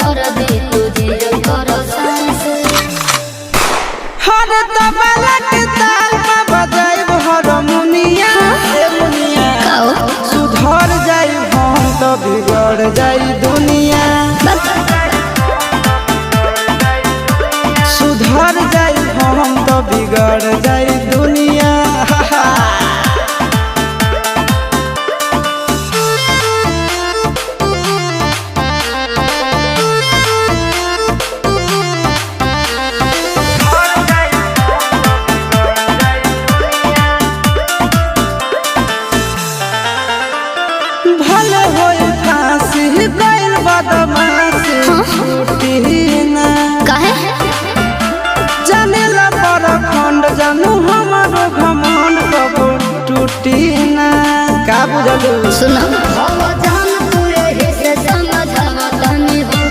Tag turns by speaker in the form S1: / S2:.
S1: कर दे तुझे कर सांस
S2: हर तबला के ताल में बजाइब हारमोनिया सुधर जाई हम तो बिगड़ जाई दुनिया सुधर जाई हम तो बिगड़ जाई दुनिया भले होई फांसी गइल बदमाशी छूटी ना
S1: काहे
S2: जानेला पर खंड जानू हमारो घमंड कबो टूटी ना का बुझलू
S1: सुनो